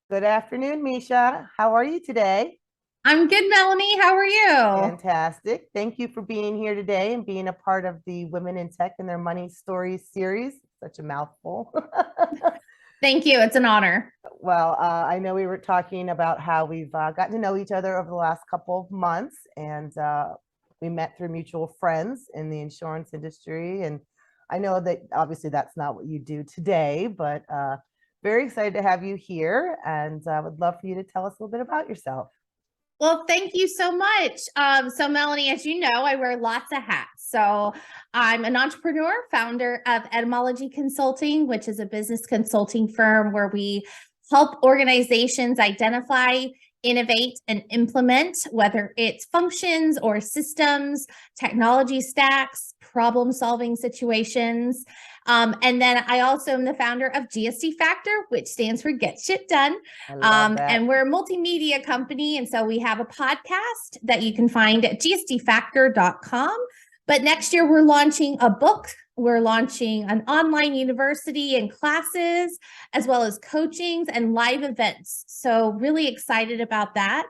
Good afternoon, Misha. How are you today? I'm good, Melanie. How are you? Fantastic. Thank you for being here today and being a part of the Women in Tech and Their Money Stories series. Such a mouthful. Thank you. It's an honor. I know we were talking about how we've gotten to know each other over the last couple of months, and we met through mutual friends in the insurance industry. And I know that obviously that's not what you do today, but very excited to have you here, and would love for you to tell us a little bit about yourself. Well, thank you so much. So Melanie, as you know, I wear lots of hats. So I'm an entrepreneur, founder of Etymology Consulting, which is a business consulting firm where we help organizations identify, innovate, and implement, whether it's functions or systems, technology stacks, problem-solving situations. And then I also am the founder of GSD Factor, which stands for Get Shit Done. I love that. And we're a multimedia company. And so we have a podcast that you can find at gsdfactor.com. But next year, we're launching a book. We're launching an online university and classes, as well as coachings and live events. So really excited about that.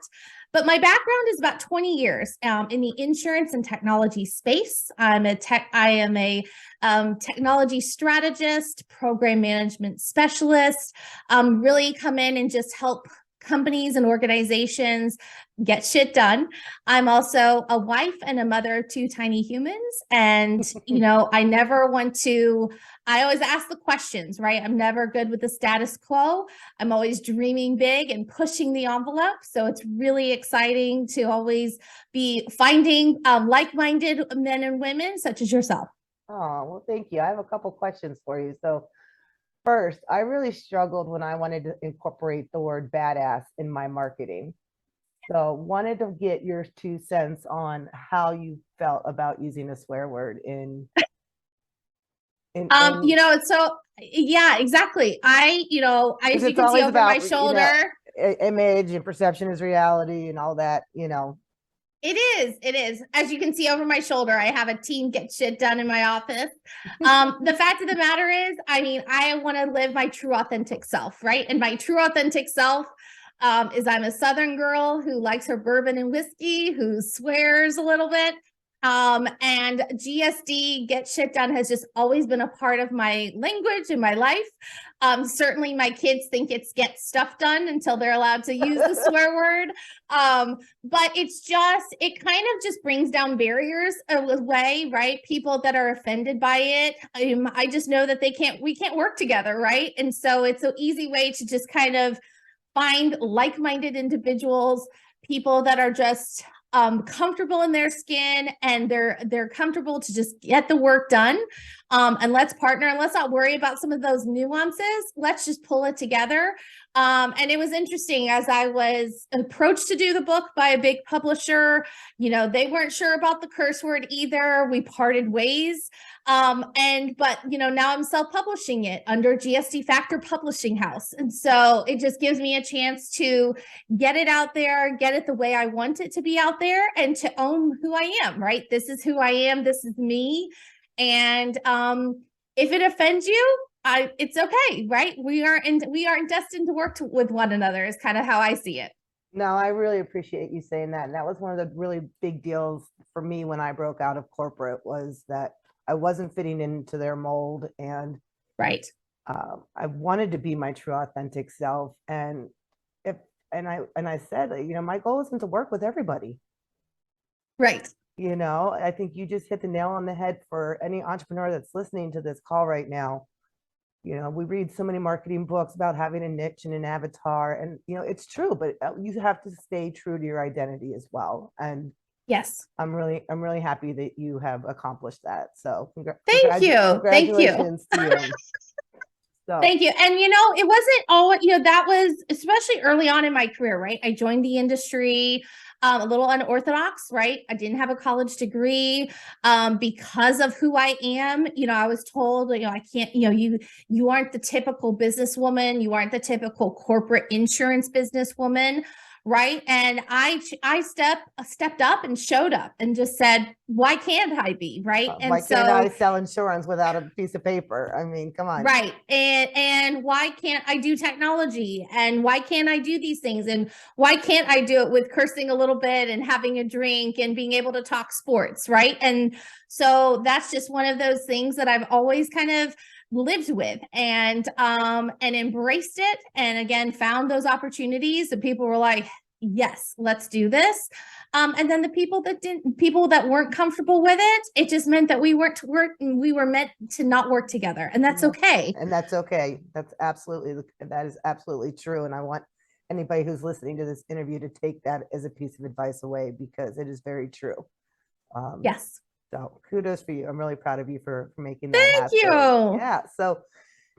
But my background is about 20 years in the insurance and technology space. I am a technology strategist, program management specialist, really come in and just help companies and organizations get shit done. I'm also a wife and a mother of two tiny humans. And, I never want to, I always ask the questions, right? I'm never good with the status quo. I'm always dreaming big and pushing the envelope. So it's really exciting to always be finding like-minded men and women such as yourself. Oh, well, thank you. I have a couple questions for you. So, first, I really struggled when I wanted to incorporate the word badass in my marketing. So, wanted to get your 2 cents on how you felt about using a swear word in So yeah, exactly. because As you it's can see always over my about, shoulder, image and perception is reality and all that. it is. As you can see over my shoulder, I have a team get shit done in my office. The fact of the matter is, I want to live my true authentic self, right? And my true authentic self is I'm a Southern girl who likes her bourbon and whiskey, who swears a little bit. And GSD, get shit done, has just always been a part of my language in my life. Certainly my kids think it's get stuff done until they're allowed to use the swear word. But it kind of just brings down barriers away, right? People that are offended by it. I just know that we can't work together, right? And so it's an easy way to just kind of find like-minded individuals, people that are just comfortable in their skin, and they're comfortable to just get the work done. And let's partner, and let's not worry about some of those nuances. Let's just pull it together. And it was interesting as I was approached to do the book by a big publisher. They weren't sure about the curse word either. We parted ways. But now I'm self-publishing it under GSD Factor Publishing House. And so it just gives me a chance to get it out there, get it the way I want it to be out there, and to own who I am, right? This is who I am. This is me. And if it offends you, it's okay, right? We aren't destined to work with one another is kind of how I see it. No, I really appreciate you saying that. And that was one of the really big deals for me when I broke out of corporate, was that I wasn't fitting into their mold, and Right. I wanted to be my true authentic self. And if and I said, my goal isn't to work with everybody. Right. I think you just hit the nail on the head for any entrepreneur that's listening to this call right now. We read so many marketing books about having a niche and an avatar, and it's true, but you have to stay true to your identity as well. And Yes. I'm really happy that you have accomplished that. So Thank you. Thank you. congratulations to you. So Thank you. And it wasn't all, that was especially early on in my career, right? I joined the industry a little unorthodox, right? I didn't have a college degree because of who I am. I was told, I can't, you aren't the typical businesswoman. You aren't the typical corporate insurance businesswoman. right? And I stepped up and showed up and just said, why can't I be, right? And Why can't I sell insurance without a piece of paper? I mean, come on. Right. And why can't I do technology? And why can't I do these things? And why can't I do it with cursing a little bit and having a drink and being able to talk sports, right? And so that's just one of those things that I've always kind of lived with and embraced it. And again, found those opportunities that people were like, yes, let's do this. And then the people that weren't comfortable with it, it just meant that we were meant to not work together. And that's okay. And that's okay. That is absolutely true. And I want anybody who's listening to this interview to take that as a piece of advice away, because it is very true. Yes. So kudos for you. I'm really proud of you for making that happen. Thank you. Yeah. So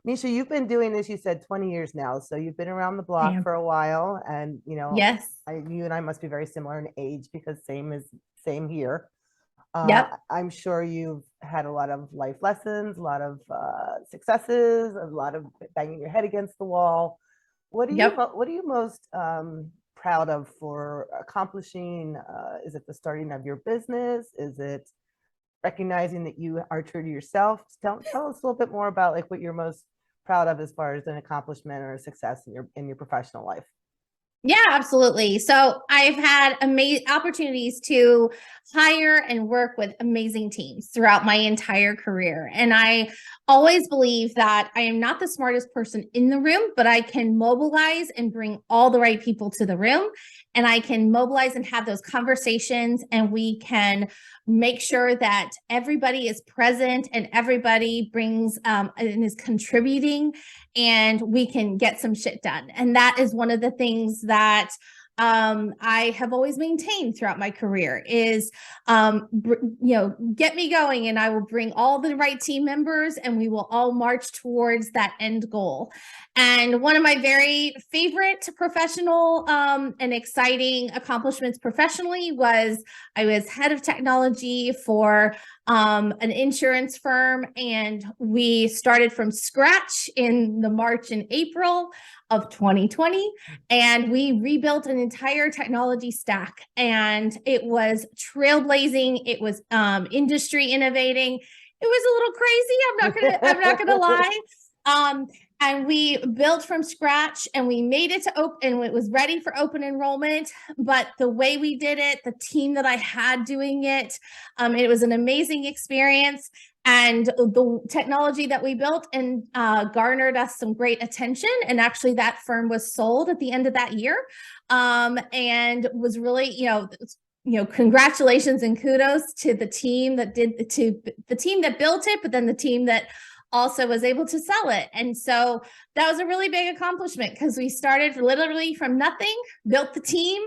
Misha, you've been doing this, you said 20 years now. So you've been around the block for a while, and yes, you and I must be very similar in age, because same here. Yep. I'm sure you've had a lot of life lessons, a lot of successes, a lot of banging your head against the wall. What are you most proud of for accomplishing? Is it the starting of your business? Is it recognizing that you are true to yourself? Tell us a little bit more about like what you're most proud of as far as an accomplishment or a success in your professional life. Yeah, absolutely. So I've had amazing opportunities to hire and work with amazing teams throughout my entire career. And I always believe that I am not the smartest person in the room, but I can mobilize and bring all the right people to the room. And I can mobilize and have those conversations, and we can make sure that everybody is present and everybody brings and is contributing, and we can get some shit done. And that is one of the things that I have always maintained throughout my career is, get me going and I will bring all the right team members and we will all march towards that end goal. And one of my very favorite professional and exciting accomplishments professionally was I was head of technology for an insurance firm, and we started from scratch in the March and April of 2020, and we rebuilt an entire technology stack, and it was trailblazing. It was industry innovating. It was a little crazy. I'm not gonna lie. And we built from scratch, and we made it to open, and it was ready for open enrollment. But the way we did it, the team that I had doing it, it was an amazing experience. And the technology that we built and garnered us some great attention. And actually, that firm was sold at the end of that year, and was really, congratulations and kudos to the team that built it, but then the team that also was able to sell it. And so that was a really big accomplishment, because we started literally from nothing, built the team,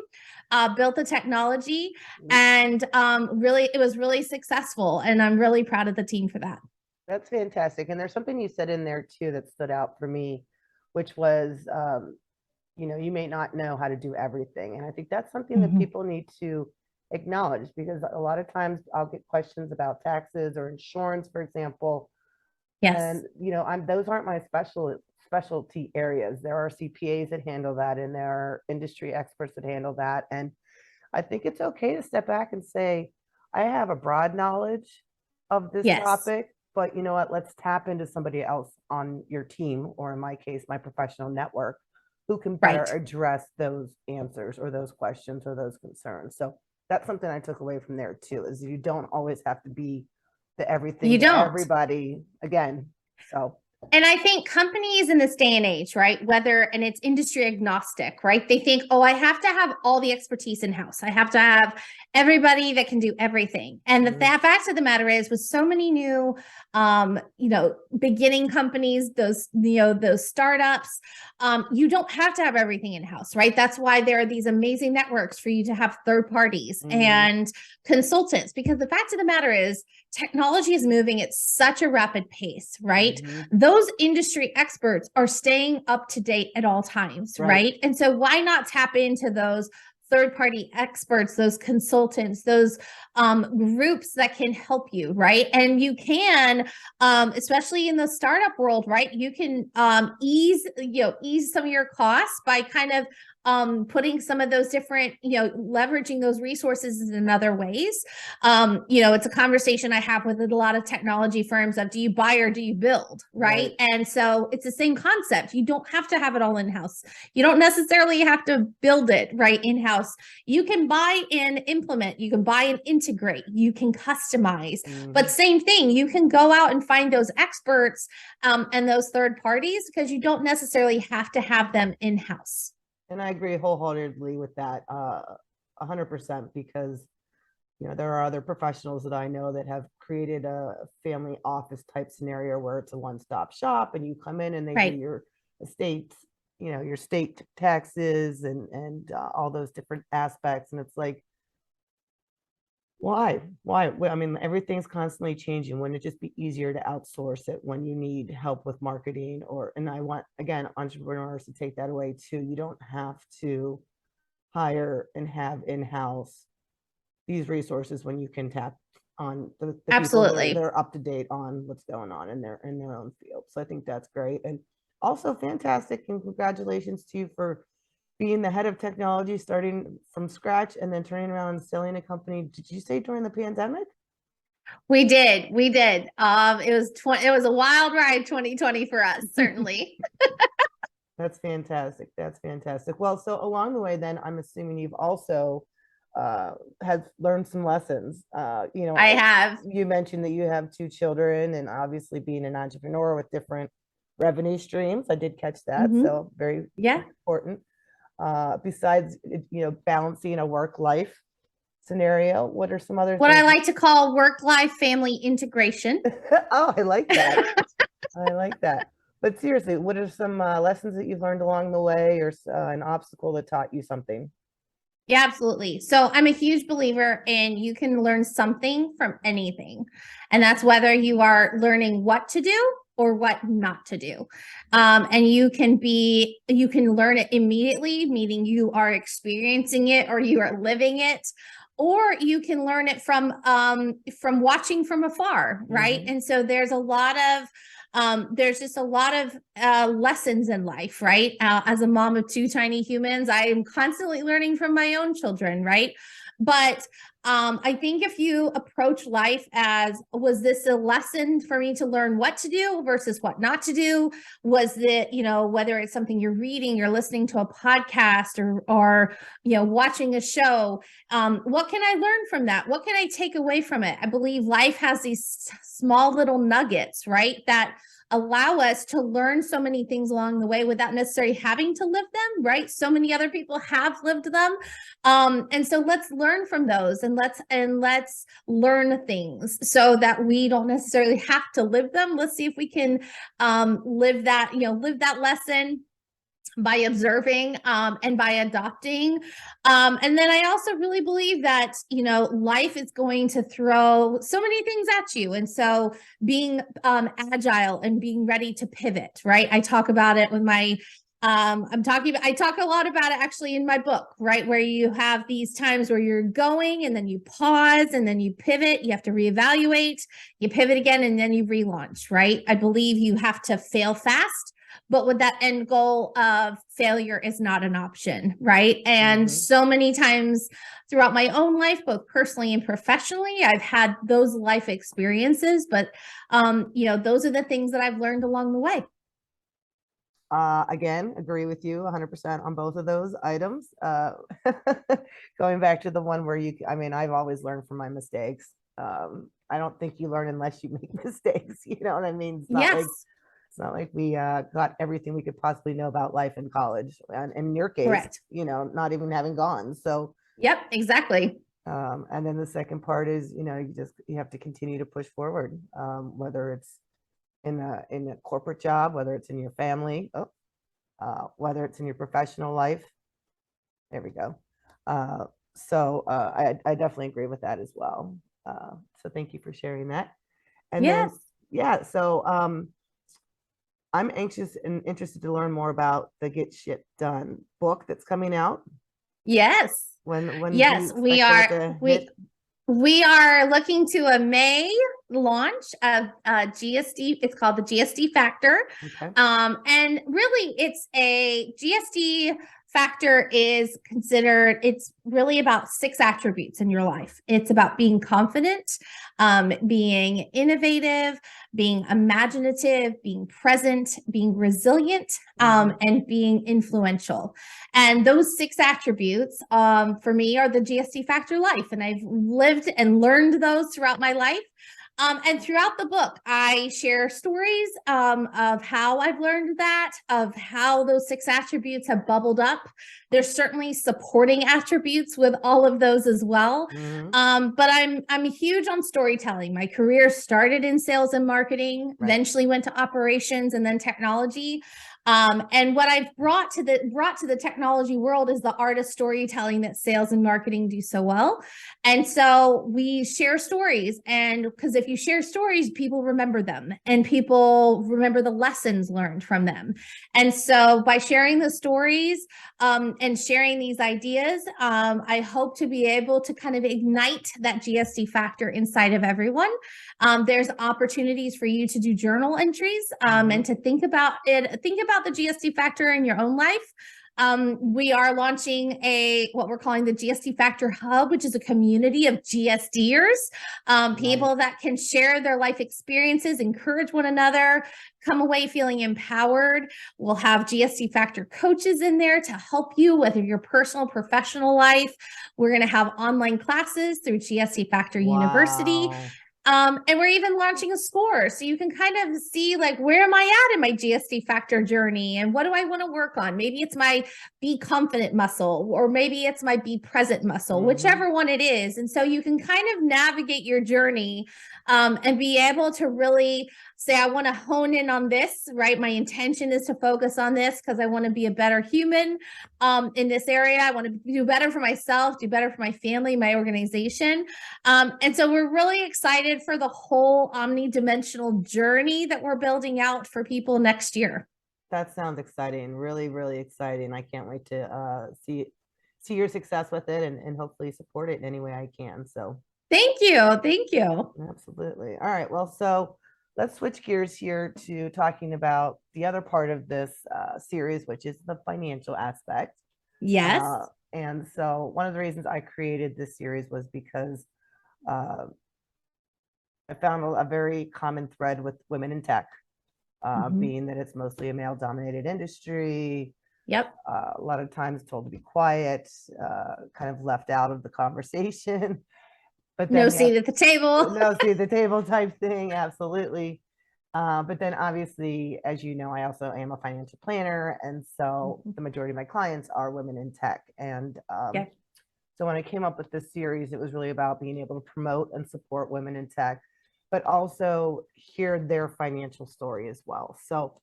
built the technology, and really, it was really successful. And I'm really proud of the team for that. That's fantastic. And there's something you said in there too that stood out for me, which was, you may not know how to do everything. And I think that's something that people need to acknowledge, because a lot of times I'll get questions about taxes or insurance, for example. Yes. And those aren't my specialty areas. There are CPAs that handle that, and there are industry experts that handle that. And I think it's okay to step back and say, I have a broad knowledge of this topic, but you know what, let's tap into somebody else on your team, or in my case, my professional network, who can better address those answers or those questions or those concerns. So that's something I took away from there too, is you don't always have to be the everything to everybody again. So, and I think companies in this day and age, right, and it's industry agnostic, right? They think, oh, I have to have all the expertise in-house. I have to have everybody that can do everything. And the fact of the matter is, with so many new, beginning companies, those startups, you don't have to have everything in-house, right? That's why there are these amazing networks for you to have third parties and consultants, because the fact of the matter is, technology is moving at such a rapid pace, right? Those industry experts are staying up to date at all times, right? And so why not tap into those third-party experts, those consultants, those groups that can help you, right? And you can, especially in the startup world, right? You can ease some of your costs by kind of putting some of those different, leveraging those resources in other ways. It's a conversation I have with a lot of technology firms of, do you buy or do you build, right? And so it's the same concept. You don't have to have it all in-house. You don't necessarily have to build it right in-house. You can buy and implement, you can buy and integrate, you can customize, but same thing, you can go out and find those experts and those third parties, because you don't necessarily have to have them in-house. And I agree wholeheartedly with that, 100%, because there are other professionals that I know that have created a family office type scenario where it's a one-stop shop, and you come in and they do your estate, your state taxes and all those different aspects. And it's like, why? I mean, everything's constantly changing. Wouldn't it just be easier to outsource it when you need help with marketing? And I want, again, entrepreneurs to take that away too. You don't have to hire and have in-house these resources when you can tap on the Absolutely. people that are up to date on what's going on in their own field. So I think that's great. And also fantastic, and congratulations to you for being the head of technology, starting from scratch and then turning around and selling a company. Did you say during the pandemic? We did. It was a wild ride, 2020 for us, certainly. That's fantastic. Well, so along the way, then I'm assuming you've also have learned some lessons. I have. You mentioned that you have 2 children, and obviously being an entrepreneur with different revenue streams. I did catch that. So very important. Besides, balancing a work-life scenario, what are some other what things? I like to call work-life family integration? Oh, I like that. I like that. But seriously, what are some lessons that you've learned along the way, or an obstacle that taught you something? Yeah, absolutely. So I'm a huge believer in, you can learn something from anything. And that's whether you are learning what to do or what not to do. And you can learn it immediately, meaning you are experiencing it or you are living it, or you can learn it from watching from afar, right? And so there's just a lot of lessons in life, right? As a mom of 2 tiny humans, I am constantly learning from my own children, right? But I think if you approach life as, was this a lesson for me to learn what to do versus what not to do? Was it, whether it's something you're reading, you're listening to a podcast or watching a show, what can I learn from that? What can I take away from it? I believe life has these small little nuggets, right, that allow us to learn so many things along the way without necessarily having to live them, right? So many other people have lived them. And so let's learn from those, and let's learn things so that we don't necessarily have to live them. Let's see if we can live that lesson by observing and by adopting. And then I also really believe that, life is going to throw so many things at you. And so being agile and being ready to pivot, right? I talk about it with my I talk a lot about it actually in my book, right? Where you have these times where you're going and then you pause and then you pivot, you have to reevaluate, you pivot again, and then you relaunch, right? I believe you have to fail fast, but with that end goal of failure is not an option, right? And so many times throughout my own life, both personally and professionally, I've had those life experiences, but those are the things that I've learned along the way. Again, agree with you 100% on both of those items. Going back to the one where I've always learned from my mistakes. I don't think you learn unless you make mistakes. You know what I mean? It's not like we got everything we could possibly know about life in college. And in your case, correct, not even having gone. So, yep, exactly. And then the second part is, you have to continue to push forward, whether it's in a corporate job, whether it's in your family, whether it's in your professional life. There we go. So I definitely agree with that as well. So thank you for sharing that. And then, so I'm anxious and interested to learn more about the Get Shit Done book that's coming out. Yes. When yes, we are. We are looking to a May launch of GSD. It's called the GSD Factor. Okay. And really it's a GSD factor is considered, it's really about 6 attributes in your life. It's about being confident, being innovative, being imaginative, being present, being resilient, and being influential. And those 6 attributes for me are the GSD Factor life. And I've lived and learned those throughout my life. And throughout the book, I share stories of how I've learned that, of how those 6 attributes have bubbled up. There's certainly supporting attributes with all of those as well. But I'm huge on storytelling. My career started in sales and marketing, eventually went to operations and then technology. And what I've brought to the technology world is the art of storytelling that sales and marketing do so well. And so we share stories, and because if you share stories, people remember them and people remember the lessons learned from them. And so by sharing the stories and sharing these ideas, I hope to be able to kind of ignite that GSD factor inside of everyone. There's opportunities for you to do journal entries and to think about the GSD factor in your own life. We are launching what we're calling the GSD Factor Hub, which is a community of GSDers, people that can share their life experiences, encourage one another, come away feeling empowered. We'll have GSD Factor coaches in there to help you with your personal, professional life. We're going to have online classes through GSD Factor University. And we're even launching a score. So you can kind of see, like, where am I at in my GSD factor journey? And what do I want to work on? Maybe it's my be confident muscle, or maybe it's my be present muscle, whichever one it is. And so you can kind of navigate your journey and be able to really say, I want to hone in on this, right? My intention is to focus on this because I want to be a better human in this area. I want to do better for myself, do better for my family, my organization. And so we're really excited for the whole omnidimensional journey that we're building out for people next year. That sounds exciting. Really, really exciting. I can't wait to see your success with it and hopefully support it in any way I can. So thank you. Thank you. Absolutely. All right. Well, so let's switch gears here to talking about the other part of this series, which is the financial aspect. Yes. And so one of the reasons I created this series was because I found a very common thread with women in tech, being that it's mostly a male-dominated industry. Yep. A lot of times told to be quiet, kind of left out of the conversation. But then no seat at the table. No seat at the table type thing. Absolutely. But then obviously, as you know, I also am a financial planner. And so the majority of my clients are women in tech. And so when I came up with this series, it was really about being able to promote and support women in tech, but also hear their financial story as well. So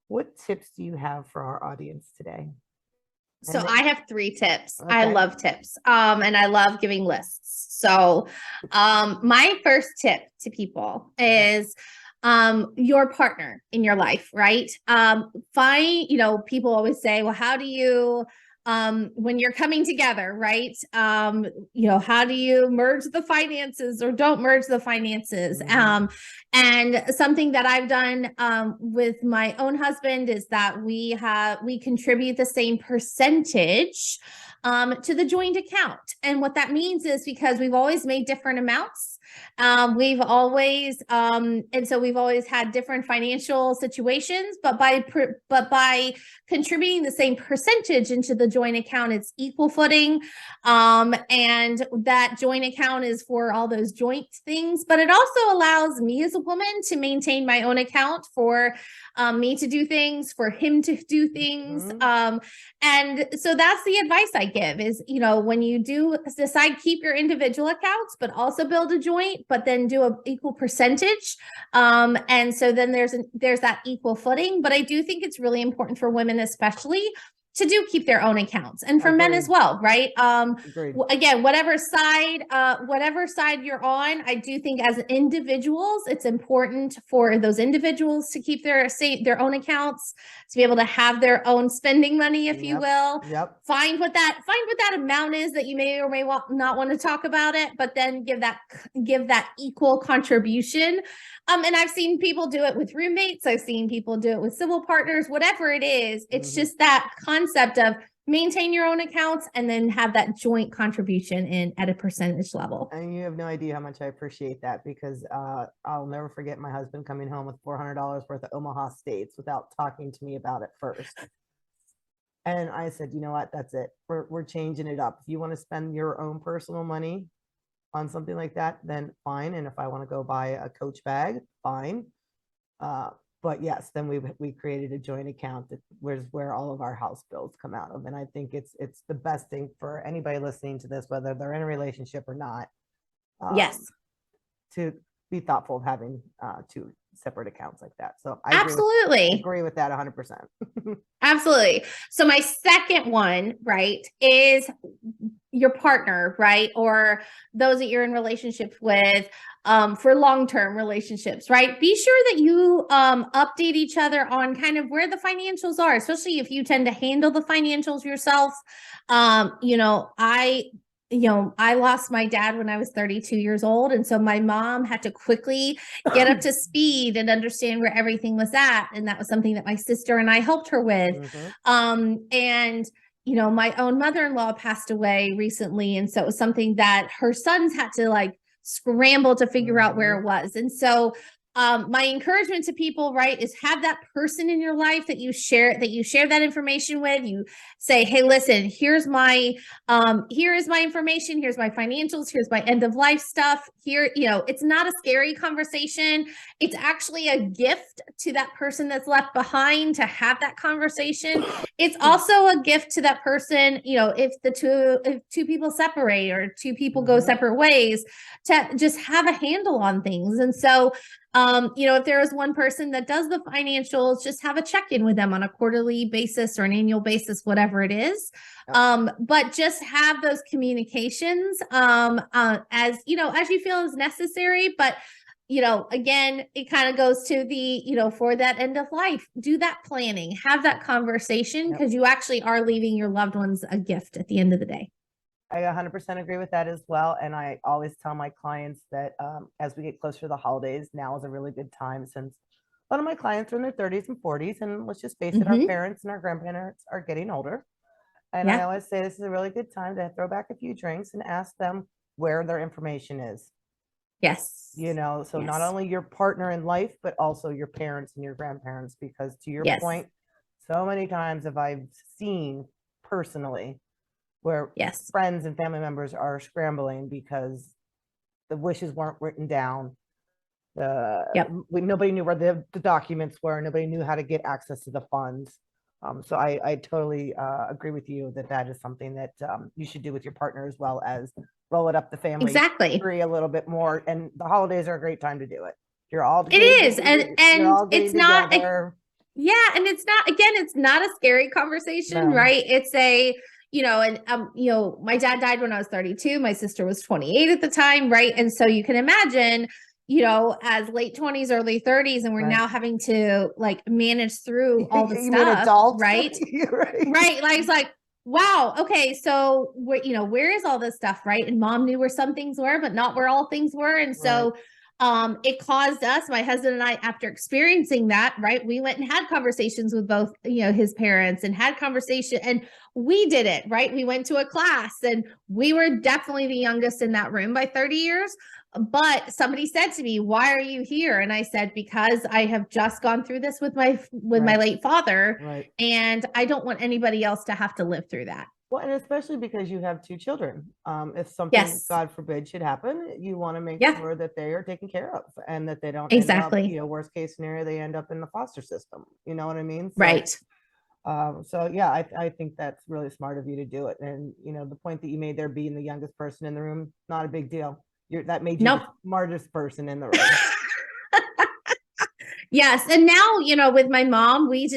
what tips do you have for our audience today? So I have 3 tips. Okay. I love tips. And I love giving lists. So my first tip to people is your partner in your life, right? Find, people always say, well, how do you, when you're coming together, right? How do you merge the finances or don't merge the finances? And something that I've done with my own husband is that we contribute the same percentage to the joint account. And what that means is because we've always made different amounts. We've always had different financial situations, but by contributing the same percentage into the joint account, it's equal footing. And that joint account is for all those joint things, but it also allows me as a woman to maintain my own account for me to do things, for him to do things. And so that's the advice I give is, when you do decide, keep your individual accounts, but also build a joint, but then do an equal percentage. And so then there's that equal footing. But I do think it's really important for women, especially, to do keep their own accounts, and for men as well, right? Again, whatever side you're on, I do think as individuals, it's important for those individuals to keep their own accounts, to be able to have their own spending money, if you will. Find what that amount is that you may or may not want to talk about it, but then give that equal contribution. And I've seen people do it with roommates. I've seen people do it with civil partners, whatever it is. It's just that concept of maintain your own accounts, and then have that joint contribution in at a percentage level. And you have no idea how much I appreciate that, because I'll never forget my husband coming home with $400 worth of Omaha Steaks without talking to me about it first. And I said, you know what, that's it. We're changing it up. If you want to spend your own personal money on something like that, then fine. And if I want to go buy a Coach bag, fine. But yes, then we created a joint account that where all of our house bills come out of. And I think it's the best thing for anybody listening to this, whether they're in a relationship or not, Yes. to be thoughtful of having two separate accounts like that. So I Absolutely agree with that 100%. Absolutely. So my second one, right, is your partner, right? Or those that you're in relationships with, for long-term relationships, right? Be sure that you update each other on kind of where the financials are, especially if you tend to handle the financials yourself. I lost my dad when I was 32 years old. And so my mom had to quickly get up to speed and understand where everything was at. And that was something that my sister and I helped her with. My own mother-in-law passed away recently. And so it was something that her sons had to like scramble to figure out where it was. And so my encouragement to people, right, is have that person in your life that you share that information with. You say, hey, listen, here is my information. Here's my financials. Here's my end of life stuff here. It's not a scary conversation. It's actually a gift to that person that's left behind to have that conversation. It's also a gift to that person, if two people separate or two people go separate ways, to just have a handle on things. And so, if there is one person that does the financials, just have a check-in with them on a quarterly basis or an annual basis, whatever it is. But just have those communications as you feel is necessary. But again, it kind of goes to the, for that end of life, do that planning, have that conversation, because you actually are leaving your loved ones a gift at the end of the day. I 100% agree with that as well. And I always tell my clients that as we get closer to the holidays, now is a really good time, since a lot of my clients are in their 30s and 40s. And let's just face it, our parents and our grandparents are getting older. And I always say this is a really good time to throw back a few drinks and ask them where their information is. Yes. So not only your partner in life, but also your parents and your grandparents, because to your point, so many times have I seen personally where friends and family members are scrambling because the wishes weren't written down. Nobody knew where the documents were. Nobody knew how to get access to the funds. So I totally agree with you that is something that you should do with your partner, as well as roll it up the family tree a little bit more. And the holidays are a great time to do it. You're all and it's not together. And it's not a scary conversation, right? It's my dad died when I was 32. My sister was 28 at the time, right? And so you can imagine, as late 20s, early 30s, and we're now having to like manage through all the stuff, right? Right. Like, it's like, wow, okay, so where is all this stuff, right? And mom knew where some things were, but not where all things were. And so it caused us, my husband and I, after experiencing that, right, we went and had conversations with both, his parents, and had conversation, and we did it, right? We went to a class, and we were definitely the youngest in that room by 30 years. But somebody said to me, why are you here? And I said, because I have just gone through this with my late father, and I don't want anybody else to have to live through that. Well, and especially because you have two children. If something, God forbid, should happen, you want to make sure that they are taken care of, and that they don't end up, worst case scenario, they end up in the foster system. You know what I mean? So, I think that's really smart of you to do it. And, the point that you made there, being the youngest person in the room, not a big deal. That made you the smartest person in the room. Yes. And now, with my mom, we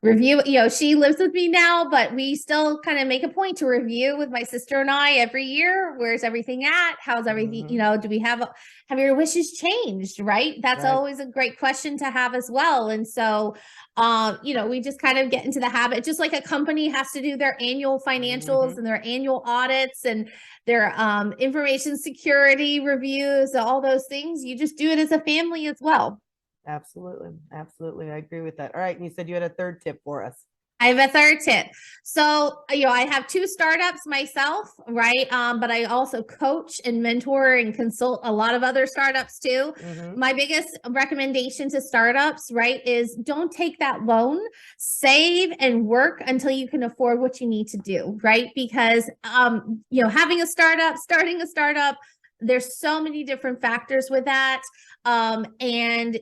review, she lives with me now, but we still kind of make a point to review with my sister and I every year. Where's everything at? How's everything? Do we have your wishes changed? Right. That's always a great question to have as well. And so, we just kind of get into the habit, just like a company has to do their annual financials and their annual audits and their information security reviews, all those things. You just do it as a family as well. Absolutely. I agree with that. All right. And you said you had a third tip for us. I have a third tip. So, I have 2 startups myself, right? But I also coach and mentor and consult a lot of other startups too. My biggest recommendation to startups, right, is don't take that loan, save and work until you can afford what you need to do, right? Because, having a startup, starting a startup, there's so many different factors with that. And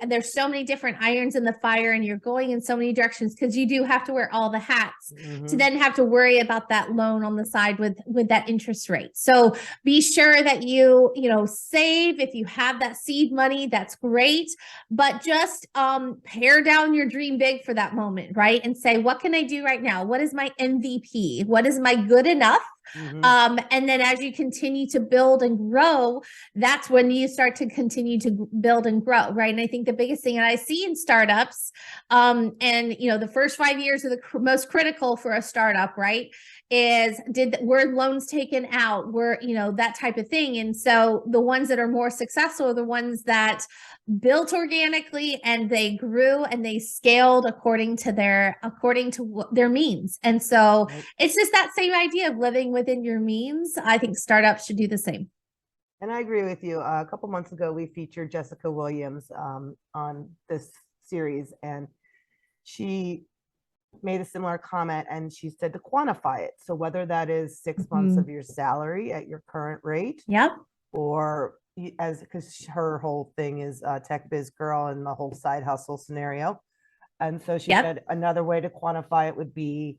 there's so many different irons in the fire and you're going in so many directions because you do have to wear all the hats to then have to worry about that loan on the side with that interest rate. So be sure that you save. If you have that seed money, that's great, but just pare down your dream big for that moment, right? And say, what can I do right now? What is my MVP? What is my good enough? And then as you continue to build and grow, that's when you start to continue to build and grow, right? And I think the biggest thing that I see in startups, the first 5 years are the most critical for a startup, right? Were loans taken out, that type of thing. And so the ones that are more successful are the ones that built organically and they grew and they scaled according to their means. And so it's just that same idea of living within your means. I think startups should do the same. And I agree with you. A couple months ago, we featured Jessica Williams on this series, and she made a similar comment, and she said to quantify it. So whether that is 6 months of your salary at your current rate, or because her whole thing is tech biz girl and the whole side hustle scenario. And so she said another way to quantify it would be,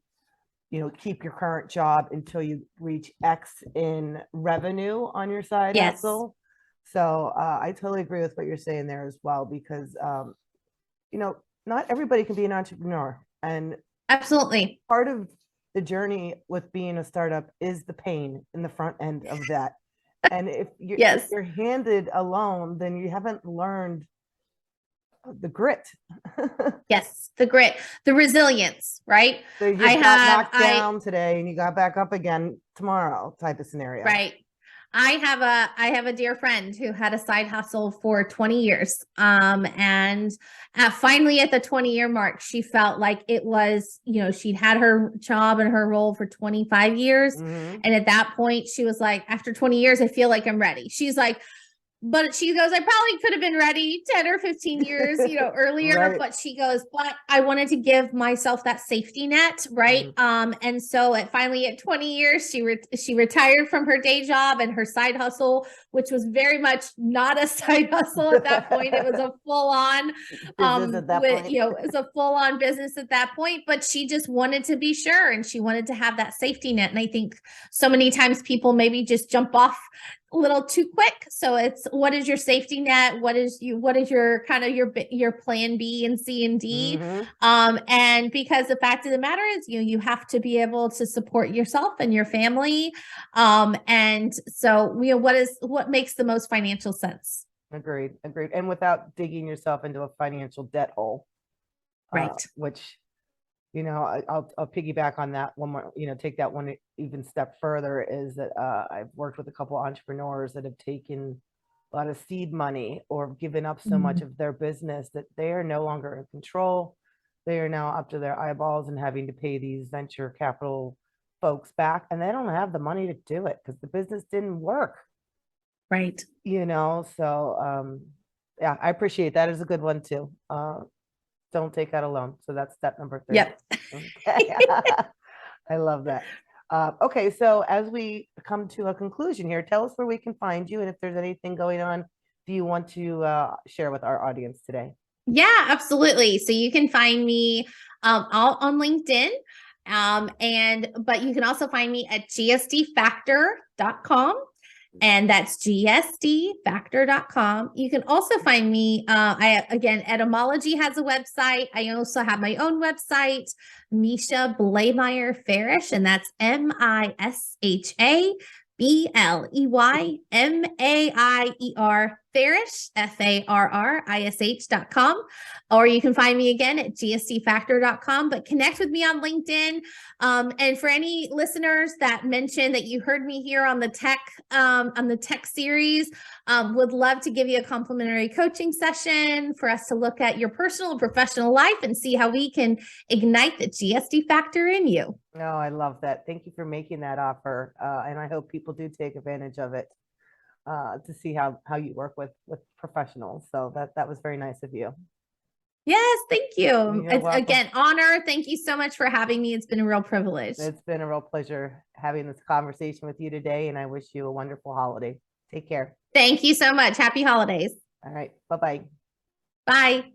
keep your current job until you reach X in revenue on your side hustle. So I totally agree with what you're saying there as well, because, not everybody can be an entrepreneur. And absolutely, part of the journey with being a startup is the pain in the front end of that. And if you're handed a loan, then you haven't learned the grit. Yes, the grit, the resilience, right? So you got knocked down today and you got back up again tomorrow type of scenario. Right. I have a dear friend who had a side hustle for 20 years. And finally at the 20-year mark, she felt like it was, she'd had her job and her role for 25 years. And at that point she was like, after 20 years, I feel like I'm ready. She's like, but she goes, I probably could have been ready 10 or 15 years, earlier, but she goes, but I wanted to give myself that safety net. Right. And so finally at 20 years, she retired from her day job and her side hustle, which was very much not a side hustle at that point. It was a full on, it was a full on business at that point, but she just wanted to be sure. And she wanted to have that safety net. And I think so many times people maybe just jump off a little too quick. So it's, what is your safety net? What is your kind of your plan B and C and D? And because the fact of the matter is, you have to be able to support yourself and your family. And so what makes the most financial sense? Agreed. And without digging yourself into a financial debt hole. Right. Which, I'll piggyback on that one more, take that one even step further, is that I've worked with a couple of entrepreneurs that have taken a lot of seed money or given up so much of their business that they are no longer in control. They are now up to their eyeballs and having to pay these venture capital folks back, and they don't have the money to do it because the business didn't work. Right. So yeah, I appreciate that. Is a good one too. Don't take out a loan. So that's step number 3. Yep. Okay. I love that. Okay, so as we come to a conclusion here, tell us where we can find you, and if there's anything going on, do you want to share with our audience today? Yeah, absolutely. So you can find me all on LinkedIn. But you can also find me at gsdfactor.com. And that's gsdfactor.com. You can also find me, Etymology has a website. I also have my own website, Misha Bleymaier-Farrish, and that's MISHA BLEYMAIER Farrish, FARRISH.com, or you can find me again at GSDfactor.com, but connect with me on LinkedIn. And for any listeners that mentioned that you heard me here on the tech series, would love to give you a complimentary coaching session for us to look at your personal and professional life and see how we can ignite the GSD factor in you. Oh, I love that. Thank you for making that offer. And I hope people do take advantage of it to see how you work with professionals. So that was very nice of you. Yes, thank you. You're It's welcome. again honor. Thank you so much for having me. It's been a real privilege. It's been a real pleasure having this conversation with you today, and I wish you a wonderful holiday. Take care. Thank you so much. Happy holidays. All right. Bye-bye. Bye.